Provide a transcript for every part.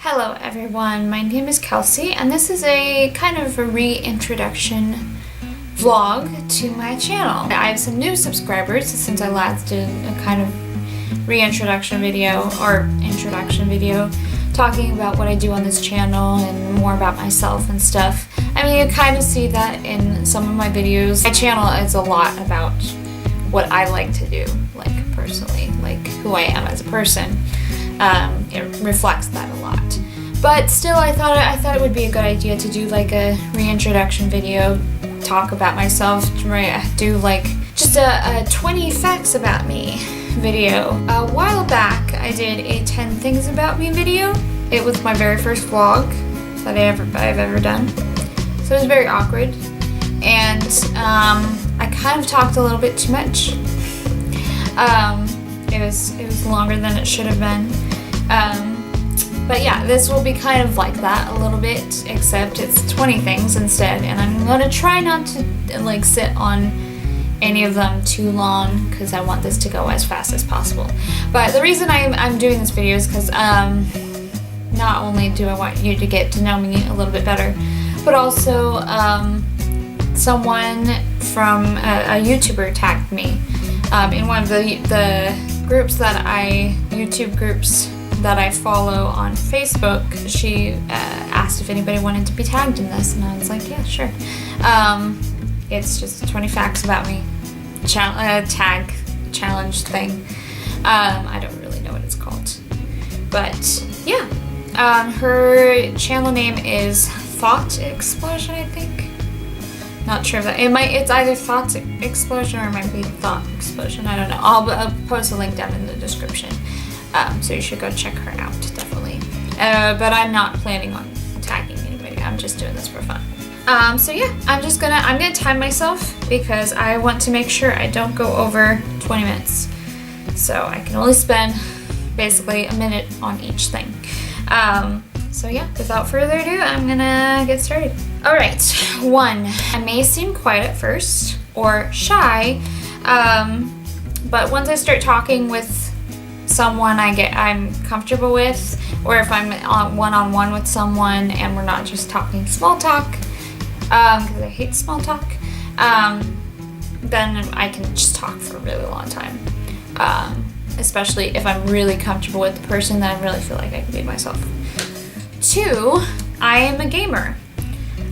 Hello everyone, my name is Kelsey and this is a kind of a reintroduction vlog to my channel. I have some new subscribers since I last did a kind of reintroduction video or introduction video talking about what I do on this channel and more about myself and stuff. I mean, you kind of see that in some of my videos. My channel is a lot about what I like to do, like personally, like who I am as a person. It reflects that a lot. But still, I thought it would be a good idea to do like a reintroduction video, talk about myself, do like just a 20 facts about me video. A while back, I did a 10 things about me video. It was my very first vlog that I've ever done. So it was very awkward. And I kind of talked a little bit too much. It was longer than it should have been. But yeah, this will be kind of like that a little bit, except it's 20 things instead, and I'm gonna try not to like sit on any of them too long because I want this to go as fast as possible. But the reason I'm doing this video is because not only do I want you to get to know me a little bit better, but also someone from a YouTuber tagged me in one of the groups YouTube groups that I follow on Facebook. She asked if anybody wanted to be tagged in this, and I was like, yeah, sure. It's just 20 facts about me tag challenge thing. I don't really know what it's called, but yeah. Her channel name is Thought Explosion, I think. Not sure if that it's either Thought Explosion or it might be Thought Explosion. I don't know. I'll post a link down in the description. So you should go check her out, definitely. But I'm not planning on tagging anybody. I'm just doing this for fun. So yeah, I'm gonna time myself because I want to make sure I don't go over 20 minutes. So I can only spend basically a minute on each thing. So yeah, without further ado, I'm gonna get started. All right, 1, I may seem quiet at first or shy, but once I start talking with someone I'm comfortable with, or if I'm one-on-one with someone and we're not just talking small talk, because I hate small talk, then I can just talk for a really long time, especially if I'm really comfortable with the person, then I really feel like I can be myself. 2, I am a gamer.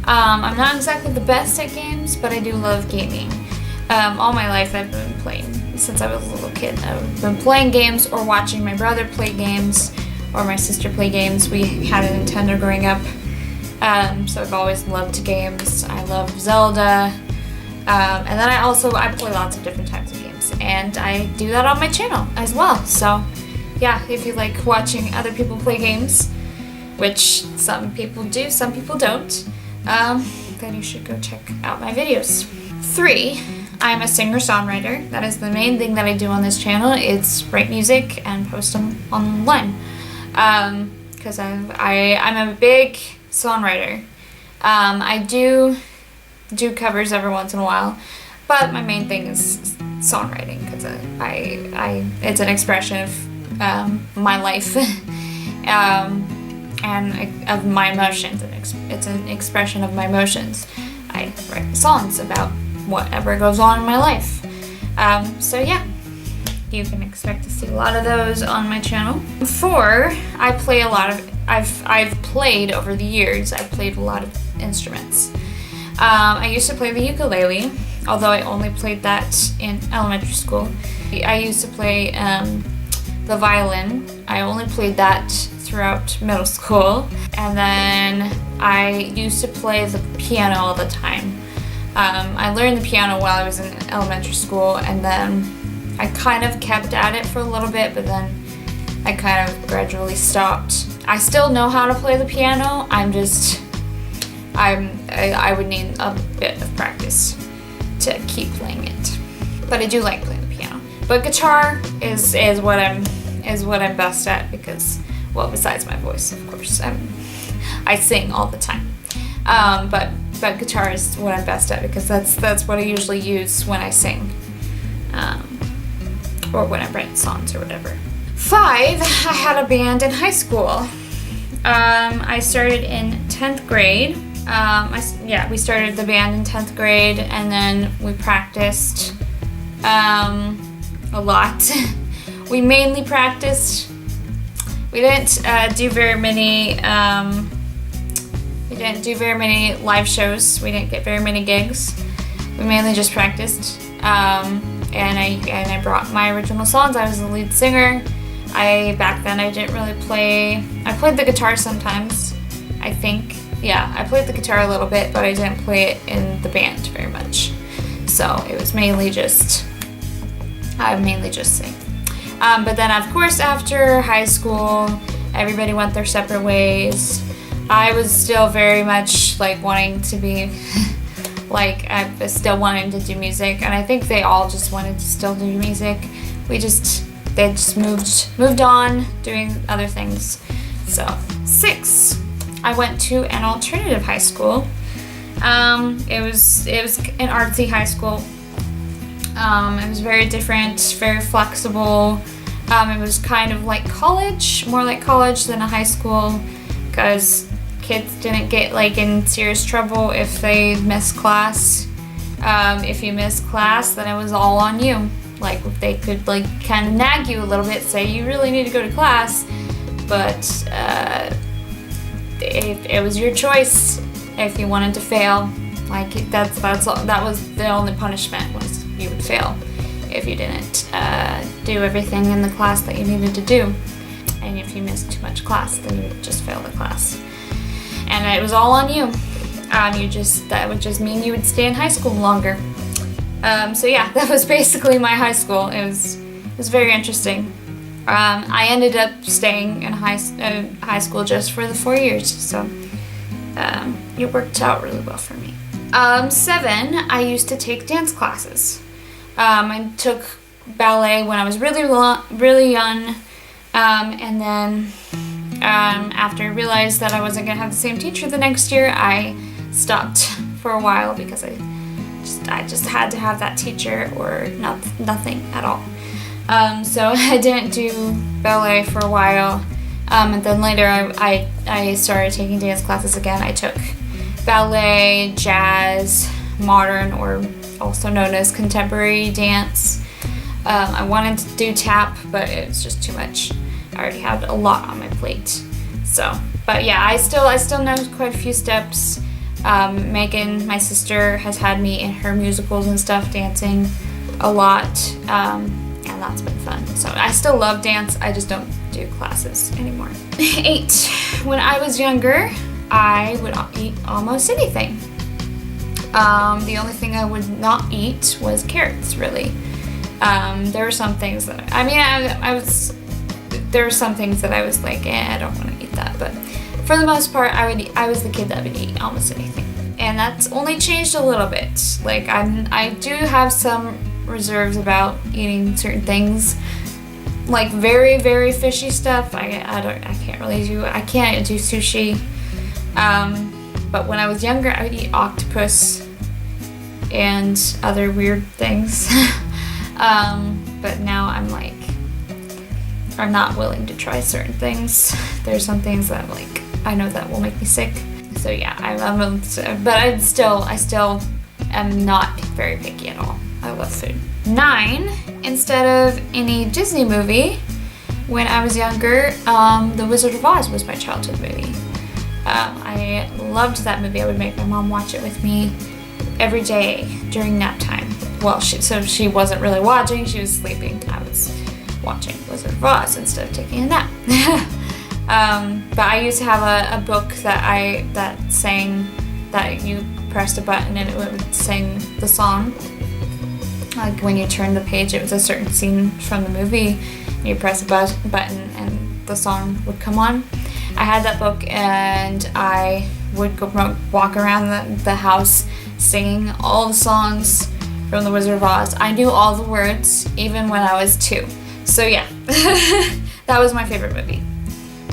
I'm not exactly the best at games, but I do love gaming. All my life I've been playing. Since I was a little kid, I've been playing games or watching my brother play games or my sister play games. We had a Nintendo growing up, so I've always loved games. I love Zelda, and then I play lots of different types of games, and I do that on my channel as well. So yeah, if you like watching other people play games, which some people do, some people don't, then you should go check out my videos. 3, I'm a singer-songwriter. That is the main thing that I do on this channel. It's write music and post them online. Because I'm a big songwriter. I do covers every once in a while, but my main thing is songwriting because it's an expression of my life and of my emotions. It's an expression of my emotions. I write songs about whatever goes on in my life. So yeah, you can expect to see a lot of those on my channel. 4, I've played over the years, I've played a lot of instruments. I used to play the ukulele, although I only played that in elementary school. I used to play the violin. I only played that throughout middle school. And then I used to play the piano all the time. I learned the piano while I was in elementary school, and then I kind of kept at it for a little bit, but then I kind of gradually stopped. I still know how to play the piano. I would need a bit of practice to keep playing it, but I do like playing the piano. But guitar is what I'm best at because, well, besides my voice, of course, I sing all the time. But guitar is what I'm best at because that's what I usually use when I sing, or when I write songs or whatever. 5, I had a band in high school. I started in 10th grade. We started the band in 10th grade, and then we practiced a lot. We mainly practiced. We didn't do very many. We didn't do very many live shows. We didn't get very many gigs. We mainly just practiced. And I brought my original songs. I was the lead singer. Back then I didn't really play. I played the guitar sometimes, I think. Yeah, I played the guitar a little bit, but I didn't play it in the band very much. So it was mainly just, I mainly just sing. But then of course after high school, everybody went their separate ways. I was still very much like wanting to be, like I was still wanting to do music, and I think they all just wanted to still do music. They just moved on doing other things. So 6, I went to an alternative high school. It was an artsy high school. It was very different, very flexible. It was kind of like college, more like college than a high school, because kids didn't get like in serious trouble if they missed class. If you missed class, then it was all on you. Like they could like kind of nag you a little bit, say you really need to go to class, but it was your choice if you wanted to fail. Like that was the only punishment, was you would fail if you didn't do everything in the class that you needed to do. And if you missed too much class, then you would just fail the class. And it was all on you. That would just mean you would stay in high school longer. So yeah, that was basically my high school. It was very interesting. I ended up staying in high school just for the 4 years, so it worked out really well for me. 7, I used to take dance classes. I took ballet when I was really young, and then after I realized that I wasn't gonna have the same teacher the next year, I stopped for a while because I just had to have that teacher or nothing at all. So I didn't do ballet for a while, and then later I started taking dance classes again. I took ballet, jazz, modern, or also known as contemporary dance. I wanted to do tap, but it was just too much. I already had a lot on my plate. So, but yeah, I still know quite a few steps. Megan, my sister, has had me in her musicals and stuff dancing a lot, and that's been fun. So I still love dance, I just don't do classes anymore. 8, when I was younger, I would eat almost anything. The only thing I would not eat was carrots, really. There were some things that, there were some things that I was like, I don't want to eat that, but for the most part, I was the kid that would eat almost anything. And that's only changed a little bit. Like, I do have some reserves about eating certain things, like very, very fishy stuff. I can't do sushi. But when I was younger, I would eat octopus and other weird things. But now I'm not willing to try certain things. There's some things that I know that will make me sick. So yeah, but I still am not very picky at all. I love food. 9, instead of any Disney movie, when I was younger, The Wizard of Oz was my childhood movie. I loved that movie. I would make my mom watch it with me every day during nap time. Well, she wasn't really watching, she was sleeping. I was watching Wizard of Oz instead of taking a nap. But I used to have a book that sang, that you pressed a button and it would sing the song. Like when you turned the page, it was a certain scene from the movie, and you press a button and the song would come on. I had that book and I would go walk around the house singing all the songs from The Wizard of Oz. I knew all the words, even when I was 2. So yeah, that was my favorite movie.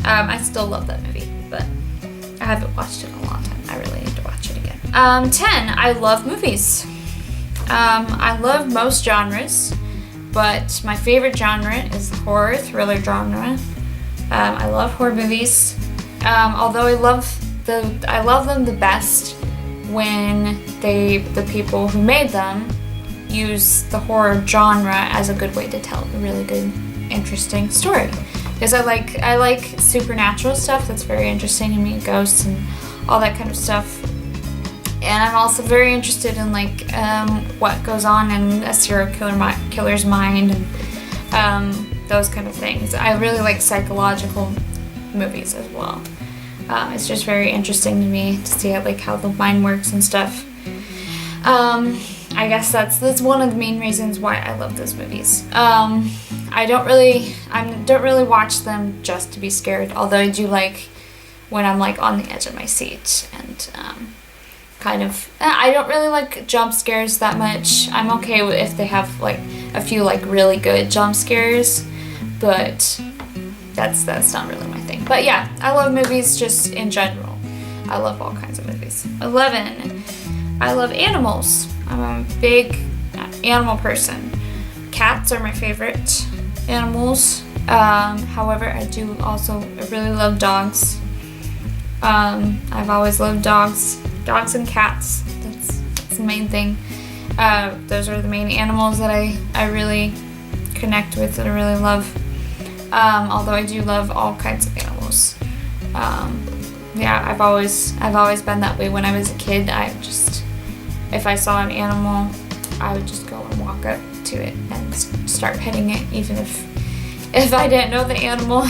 I still love that movie, but I haven't watched it in a long time. I really need to watch it again. 10, I love movies. I love most genres, but my favorite genre is the horror thriller genre. I love horror movies. Although I love them the best when the people who made them use the horror genre as a good way to tell a really good, interesting story. Because I like supernatural stuff. That's very interesting to me, ghosts and all that kind of stuff. And I'm also very interested in what goes on in a serial killer's mind and those kind of things. I really like psychological movies as well. It's just very interesting to me to see how the mind works and stuff. I guess that's one of the main reasons why I love those movies. I don't really watch them just to be scared, although I do like when I'm on the edge of my seat and I don't really like jump scares that much. I'm okay if they have a few really good jump scares, but that's not really my thing. But yeah, I love movies just in general. I love all kinds of movies. 11, I love animals. I'm a big animal person. Cats are my favorite animals. However, I really love dogs. I've always loved dogs and cats. That's the main thing. Those are the main animals that I really connect with, that I really love. Although I do love all kinds of animals. Yeah, I've always been that way. When I was a kid, if I saw an animal, I would just go and walk up to it and start petting it, even if I didn't know the animal.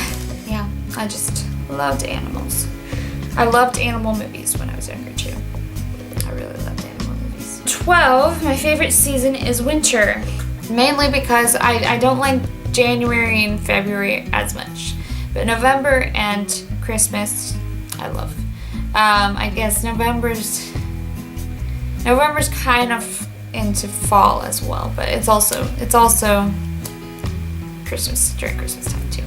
Yeah, I just loved animals. I loved animal movies when I was younger too. I really loved animal movies. 12, my favorite season is winter. Mainly because I don't like January and February as much. But November and Christmas, I love. I guess November's kind of into fall as well, but it's also Christmas, during Christmas time too.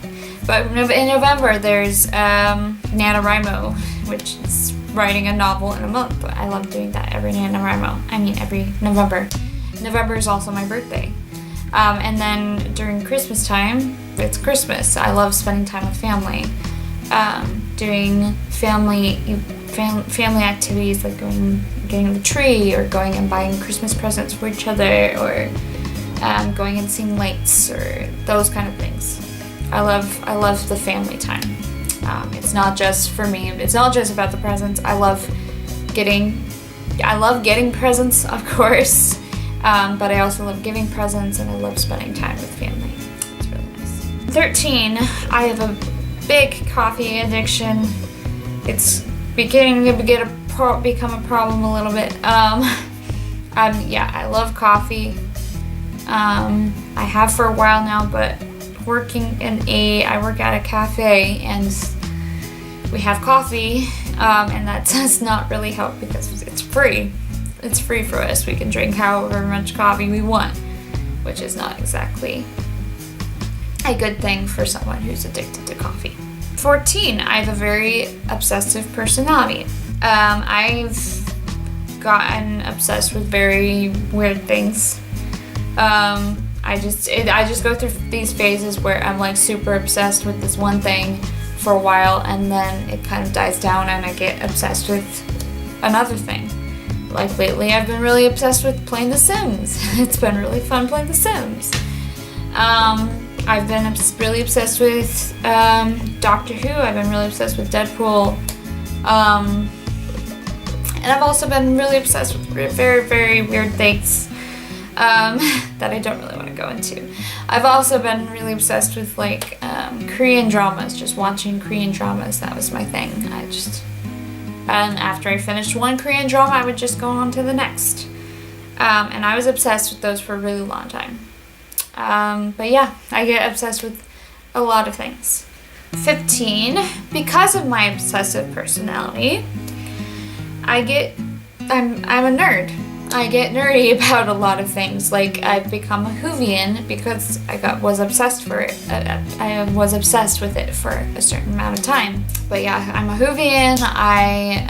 But in November, there's NaNoWriMo, which is writing a novel in a month. I love doing that every November. November is also my birthday. And then during Christmas time, it's Christmas. I love spending time with family. Doing family activities like getting the tree, or going and buying Christmas presents for each other, or going and seeing lights, or those kind of things. I love the family time. It's not just for me. It's not just about the presents. I love getting presents, of course, but I also love giving presents, and I love spending time with family. It's really nice. 13, I have a big coffee addiction. It's beginning to become a problem a little bit. Yeah, I love coffee. I have for a while now, but I work at a cafe, and we have coffee, and that does not really help because it's free. It's free for us. We can drink however much coffee we want, which is not exactly a good thing for someone who's addicted to coffee. 14, I have a very obsessive personality. I've gotten obsessed with very weird things. I just go through these phases where I'm super obsessed with this one thing for a while, and then it kind of dies down and I get obsessed with another thing. Like lately I've been really obsessed with playing The Sims. It's been really fun playing The Sims. I've been really obsessed with Doctor Who. I've been really obsessed with Deadpool. And I've also been really obsessed with very, very weird things that I don't really want to go into. I've also been really obsessed with Korean dramas, just watching Korean dramas. That was my thing. And after I finished one Korean drama, I would just go on to the next. And I was obsessed with those for a really long time. But yeah, I get obsessed with a lot of things. 15, because of my obsessive personality, I'm a nerd. I get nerdy about a lot of things. I've become a Whovian because I was obsessed with it for a certain amount of time. But yeah, I'm a Whovian. I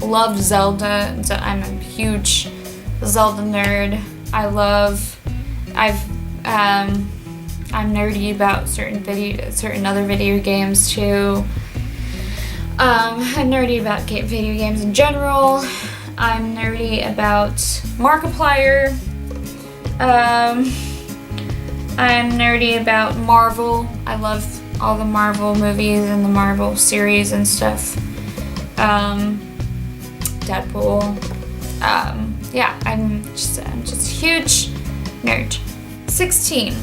love Zelda. So I'm a huge Zelda nerd. I'm nerdy about certain other video games too. I'm nerdy about video games in general. I'm nerdy about Markiplier. I'm nerdy about Marvel. I love all the Marvel movies and the Marvel series and stuff. Deadpool. Yeah, I'm just a huge nerd. 16.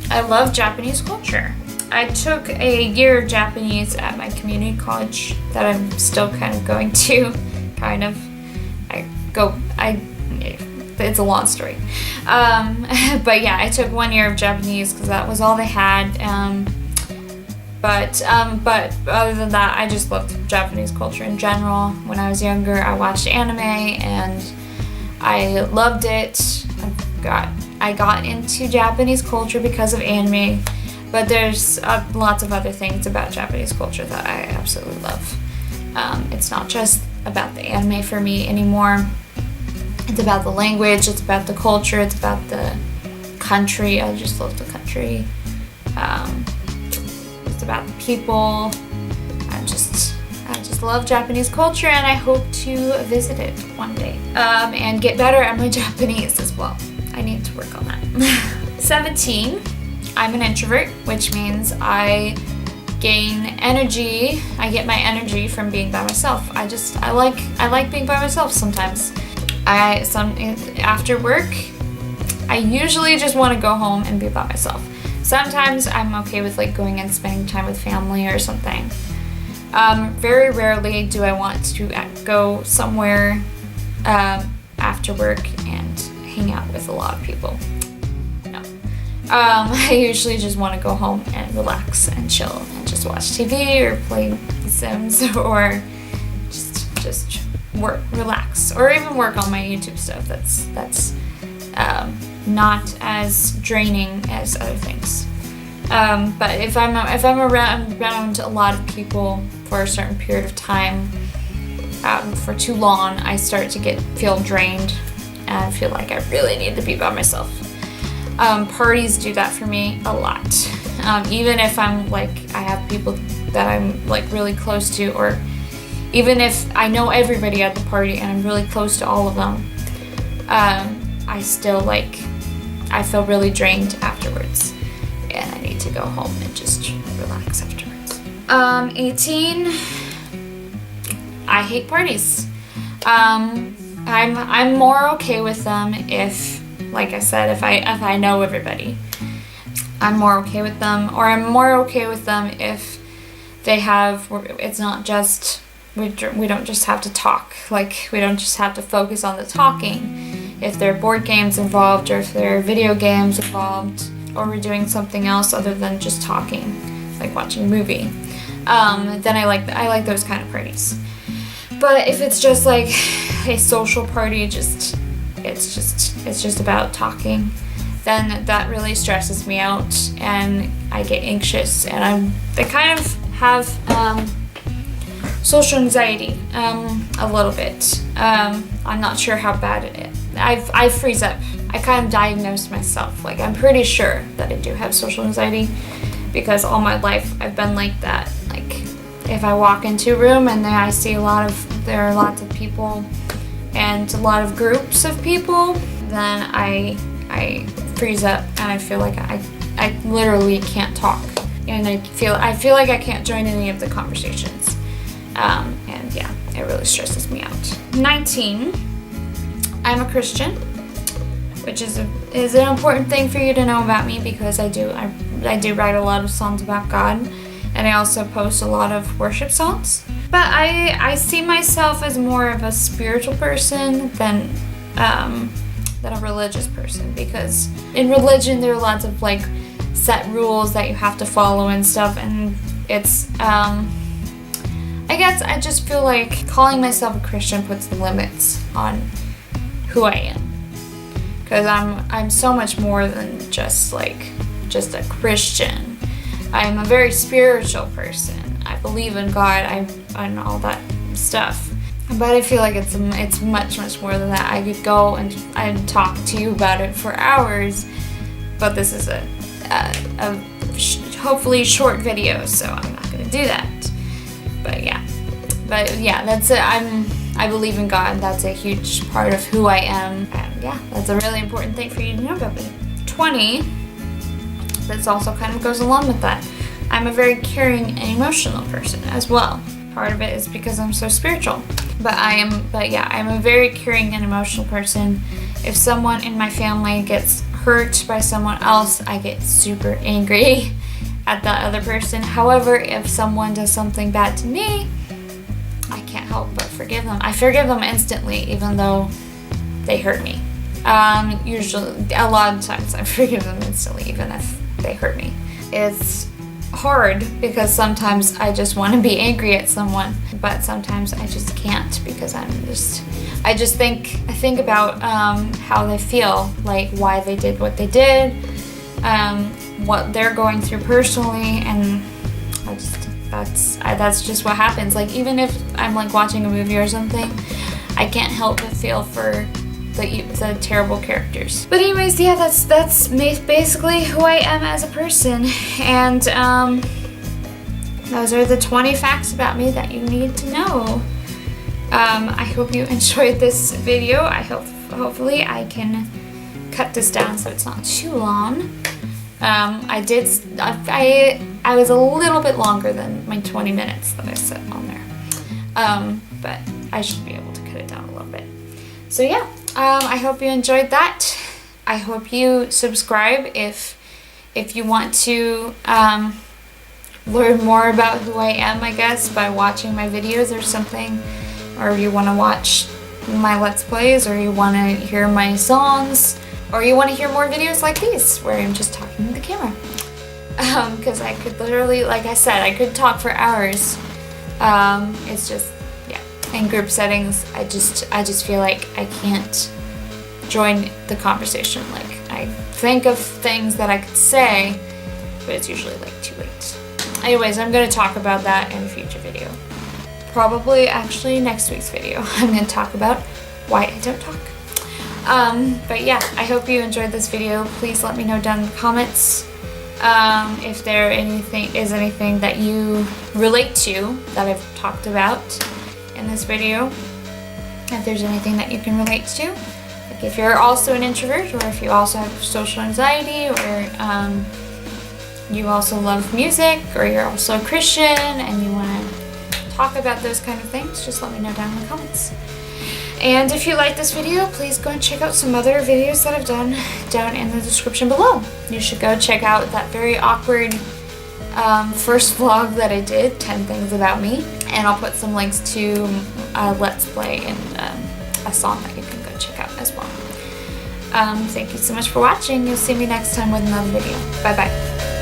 I love Japanese culture. I took a year of Japanese at my community college that I'm still kind of going to, it's a long story. But yeah, I took 1 year of Japanese because that was all they had. But other than that, I just loved Japanese culture in general. When I was younger, I watched anime and I loved it. I got into Japanese culture because of anime. But there's lots of other things about Japanese culture that I absolutely love. It's not just about the anime for me anymore. It's about the language, it's about the culture, it's about the country. I just love the country. It's about the people. I just love Japanese culture, and I hope to visit it one day. And get better at my Japanese as well. I need to work on that. 17. I'm an introvert, which means I gain energy. I get my energy from being by myself. I like being by myself sometimes. After work, I usually just want to go home and be by myself. Sometimes I'm okay with going and spending time with family or something. Very rarely do I want to go somewhere after work and hang out with a lot of people. I usually just want to go home and relax and chill and just watch TV or play Sims or just work, relax, or even work on my YouTube stuff. That's not as draining as other things. But if I'm around a lot of people for a certain period of time, for too long, I start to feel drained and I feel like I really need to be by myself. Parties do that for me a lot. Even if I have people that I'm really close to, or even if I know everybody at the party and I'm really close to all of them, I still I feel really drained afterwards, and I need to go home and just relax afterwards. 18. I hate parties. I'm more okay with them if, like I said, if I know everybody. I'm more okay with them, or I'm more okay with them if it's not just, we don't just have to talk, we don't just have to focus on the talking. If there are board games involved, or if there are video games involved, or we're doing something else other than just talking, like watching a movie, then I like those kind of parties. But if it's just a social party, it's just about talking, then that really stresses me out and I get anxious, and I kind of have social anxiety a little bit. I'm not sure how bad it is. I freeze up. I kind of diagnosed myself. I'm pretty sure that I do have social anxiety because all my life I've been like that. If I walk into a room and then I see there are lots of people and a lot of groups of people, then I freeze up and I feel like I literally can't talk, and I feel like I can't join any of the conversations, and yeah, it really stresses me out. 19. I'm a Christian, which is an important thing for you to know about me, because I do write a lot of songs about God, and I also post a lot of worship songs. But I see myself as more of a spiritual person than a religious person, because in religion there are lots of set rules that you have to follow and stuff, and it's I guess I just feel like calling myself a Christian puts limits on who I am, because I'm so much more than just a Christian. I'm a very spiritual person. I believe in God, and all that stuff. But I feel like it's much, much more than that. I could go and talk to you about it for hours, but this is a hopefully short video, so I'm not going to do that. But yeah, But yeah, that's it. I believe in God. That's a huge part of who I am. And yeah, that's a really important thing for you to know about me. 20, this also kind of goes along with that. I'm a very caring and emotional person as well. Part of it is because I'm so spiritual. But yeah, I'm a very caring and emotional person. If someone in my family gets hurt by someone else, I get super angry at that other person. However, if someone does something bad to me, I can't help but forgive them. I forgive them instantly, even though they hurt me. Usually, a lot of times I forgive them instantly, even if they hurt me. It's hard because sometimes I just want to be angry at someone, but sometimes I just can't because I think about how they feel, like why they did what they did, what they're going through personally, and that's just what happens. Like, even if I'm like watching a movie or something, I can't help but feel for the terrible characters. But anyways, yeah, that's basically who I am as a person, and those are the 20 facts about me that you need to know. I hope you enjoyed this video. Hopefully I can cut this down so it's not too long. I was a little bit longer than my 20 minutes that I set on there. But I should be able to cut it down a little bit. So yeah, I hope you enjoyed that. I hope you subscribe if you want to learn more about who I am, I guess, by watching my videos or something. Or you want to watch my Let's Plays, or you want to hear my songs, or you want to hear more videos like these where I'm just talking to the camera. Because I could literally, like I said, I could talk for hours. It's just, yeah, in group settings, I just feel like I can't join the conversation. Like, I think of things that I could say, but it's usually like too late. Anyways, I'm going to talk about that in a future video. Probably actually next week's video. I'm going to talk about why I don't talk. But yeah, I hope you enjoyed this video. Please let me know down in the comments if there is anything that you relate to that I've talked about in this video. If there's anything that you can relate to. Like if you're also an introvert, or if you also have social anxiety, or you also love music, or you're also a Christian and you want to talk about those kind of things, just let me know down in the comments. And if you like this video, please go and check out some other videos that I've done down in the description below. You should go check out that very awkward first vlog that I did, 10 things about me, and I'll put some links to a Let's Play and a song that you can go check out as well. Thank you so much for watching. You'll see me next time with another video. Bye bye.